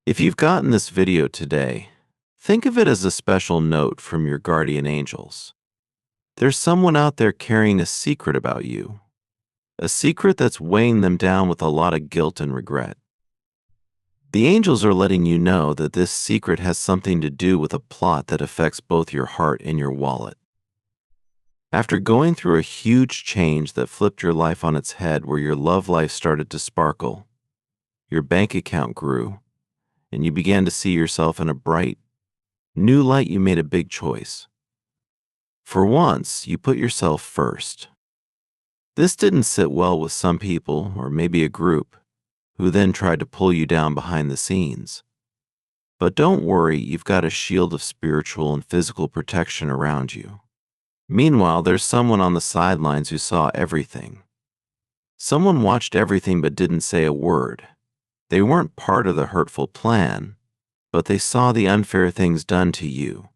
If you've gotten this video today, think of it as a special note from your guardian angels. There's someone out there carrying a secret about you, a secret that's weighing them down with a lot of guilt and regret. The angels are letting you know that this secret has something to do with a plot that affects both your heart and your wallet. After going through a huge change that flipped your life on its head, where your love life started to sparkle, your bank account grew, and you began to see yourself in a bright, new light, you made a big choice. For once, you put yourself first. This didn't sit well with some people, or maybe a group, who then tried to pull you down behind the scenes. But don't worry, you've got a shield of spiritual and physical protection around you. Meanwhile, there's someone on the sidelines who saw everything. Someone watched everything but didn't say a word. They weren't part of the hurtful plan, but they saw the unfair things done to you.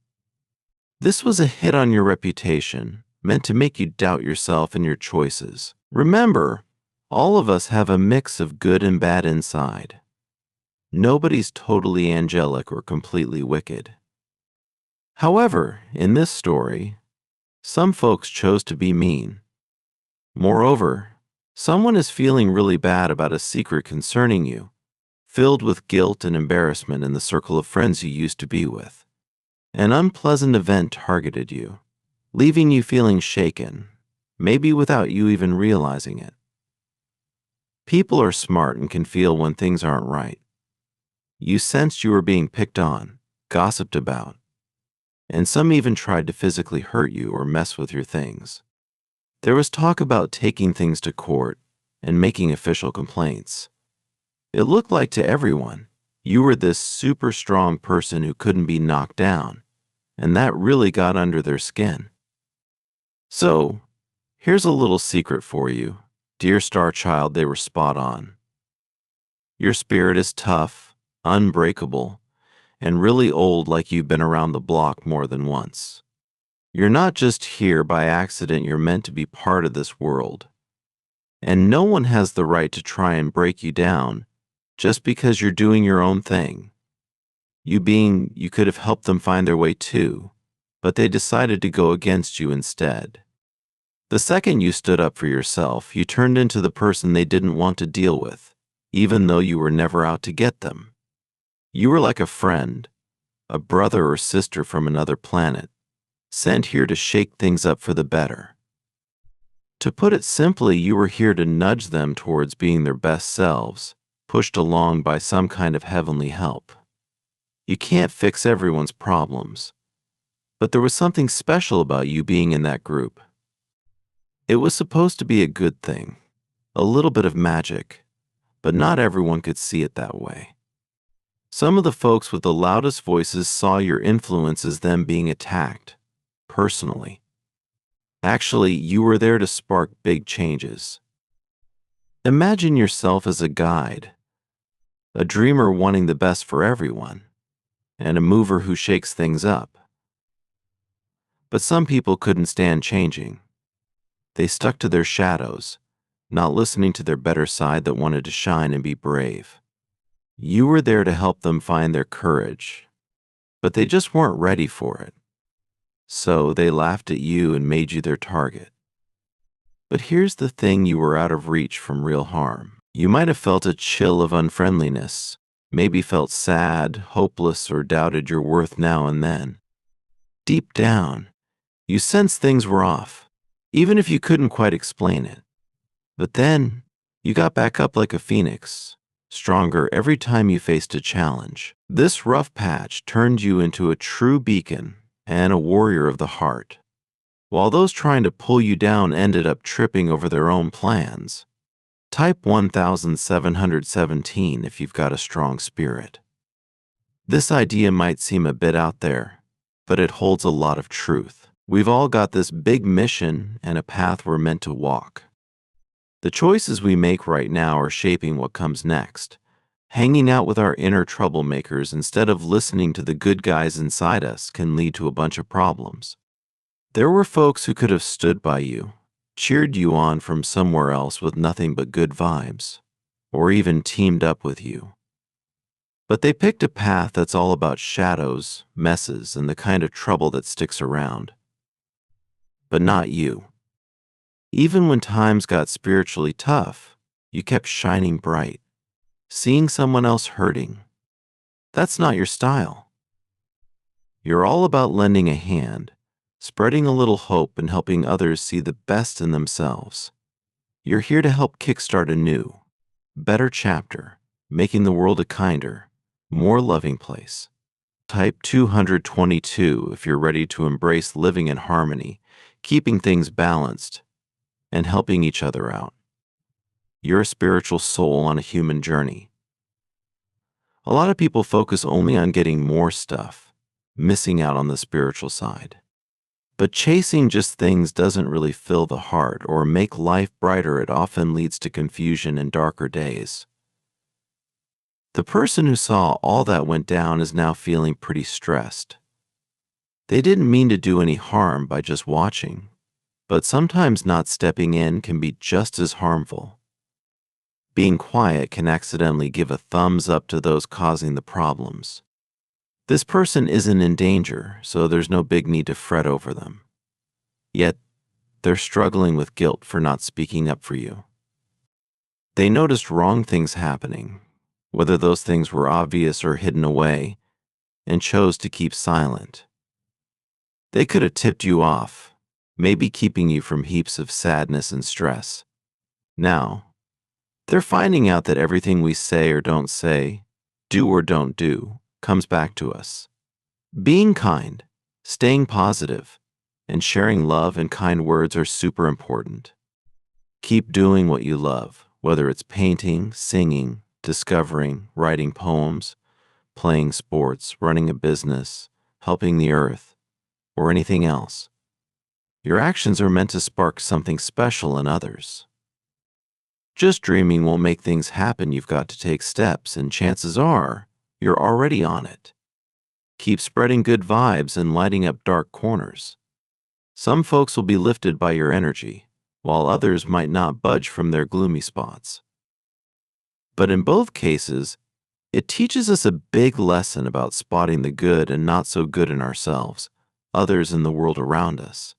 This was a hit on your reputation, meant to make you doubt yourself and your choices. Remember, all of us have a mix of good and bad inside. Nobody's totally angelic or completely wicked. However, in this story, some folks chose to be mean. Moreover, someone is feeling really bad about a secret concerning you, filled with guilt and embarrassment in the circle of friends you used to be with. An unpleasant event targeted you, leaving you feeling shaken, maybe without you even realizing it. People are smart and can feel when things aren't right. You sensed you were being picked on, gossiped about, and some even tried to physically hurt you or mess with your things. There was talk about taking things to court and making official complaints. It looked like to everyone, you were this super strong person who couldn't be knocked down, and that really got under their skin. So, here's a little secret for you. Dear star child, they were spot on. Your spirit is tough, unbreakable, and really old, like you've been around the block more than once. You're not just here by accident, you're meant to be part of this world. And no one has the right to try and break you down just because you're doing your own thing. You could have helped them find their way too, but they decided to go against you instead. The second you stood up for yourself, you turned into the person they didn't want to deal with, even though you were never out to get them. You were like a friend, a brother or sister from another planet, sent here to shake things up for the better. To put it simply, you were here to nudge them towards being their best selves, pushed along by some kind of heavenly help. You can't fix everyone's problems, but there was something special about you being in that group. It was supposed to be a good thing, a little bit of magic, but not everyone could see it that way. Some of the folks with the loudest voices saw your influence as them being attacked, personally. Actually, you were there to spark big changes. Imagine yourself as a guide, a dreamer wanting the best for everyone, and a mover who shakes things up. But some people couldn't stand changing. They stuck to their shadows, not listening to their better side that wanted to shine and be brave. You were there to help them find their courage, but they just weren't ready for it. So they laughed at you and made you their target. But here's the thing, you were out of reach from real harm. You might have felt a chill of unfriendliness, maybe felt sad, hopeless, or doubted your worth now and then. Deep down, you sensed things were off, even if you couldn't quite explain it. But then, you got back up like a phoenix, stronger every time you faced a challenge. This rough patch turned you into a true beacon and a warrior of the heart, while those trying to pull you down ended up tripping over their own plans. Type 1717 if you've got a strong spirit. This idea might seem a bit out there, but it holds a lot of truth. We've all got this big mission and a path we're meant to walk. The choices we make right now are shaping what comes next. Hanging out with our inner troublemakers instead of listening to the good guys inside us can lead to a bunch of problems. There were folks who could have stood by you, cheered you on from somewhere else with nothing but good vibes, or even teamed up with you. But they picked a path that's all about shadows, messes, and the kind of trouble that sticks around. But not you. Even when times got spiritually tough, you kept shining bright. Seeing someone else hurting, that's not your style. You're all about lending a hand, spreading a little hope, and helping others see the best in themselves. You're here to help kickstart a new, better chapter, making the world a kinder, more loving place. Type 222 if you're ready to embrace living in harmony, keeping things balanced, and helping each other out. You're a spiritual soul on a human journey. A lot of people focus only on getting more stuff, missing out on the spiritual side. But chasing just things doesn't really fill the heart or make life brighter. It often leads to confusion and darker days. The person who saw all that went down is now feeling pretty stressed. They didn't mean to do any harm by just watching, but sometimes not stepping in can be just as harmful. Being quiet can accidentally give a thumbs up to those causing the problems. This person isn't in danger, so there's no big need to fret over them. Yet, they're struggling with guilt for not speaking up for you. They noticed wrong things happening, whether those things were obvious or hidden away, and chose to keep silent. They could have tipped you off, maybe keeping you from heaps of sadness and stress. Now, they're finding out that everything we say or don't say, do or don't do, comes back to us. Being kind, staying positive, and sharing love and kind words are super important. Keep doing what you love, whether it's painting, singing, discovering, writing poems, playing sports, running a business, helping the earth, or anything else. Your actions are meant to spark something special in others. Just dreaming won't make things happen. You've got to take steps, and chances are you're already on it. Keep spreading good vibes and lighting up dark corners. Some folks will be lifted by your energy, while others might not budge from their gloomy spots. But in both cases, it teaches us a big lesson about spotting the good and not so good in ourselves, others, in the world around us.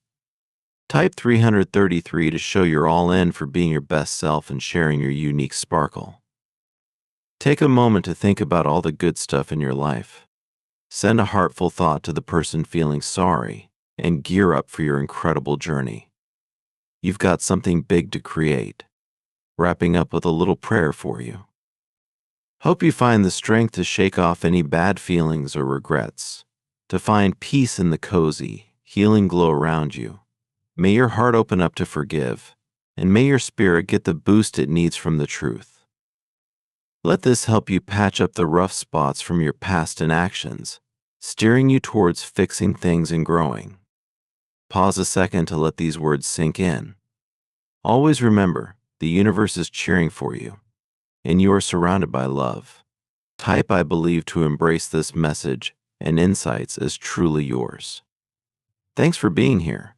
Type 333 to show you're all in for being your best self and sharing your unique sparkle. Take a moment to think about all the good stuff in your life. Send a heartful thought to the person feeling sorry and gear up for your incredible journey. You've got something big to create. Wrapping up with a little prayer for you. Hope you find the strength to shake off any bad feelings or regrets, to find peace in the cozy, healing glow around you. May your heart open up to forgive, and may your spirit get the boost it needs from the truth. Let this help you patch up the rough spots from your past inactions, steering you towards fixing things and growing. Pause a second to let these words sink in. Always remember, the universe is cheering for you, and you are surrounded by love. Type "I believe" to embrace this message and insights as truly yours. Thanks for being here.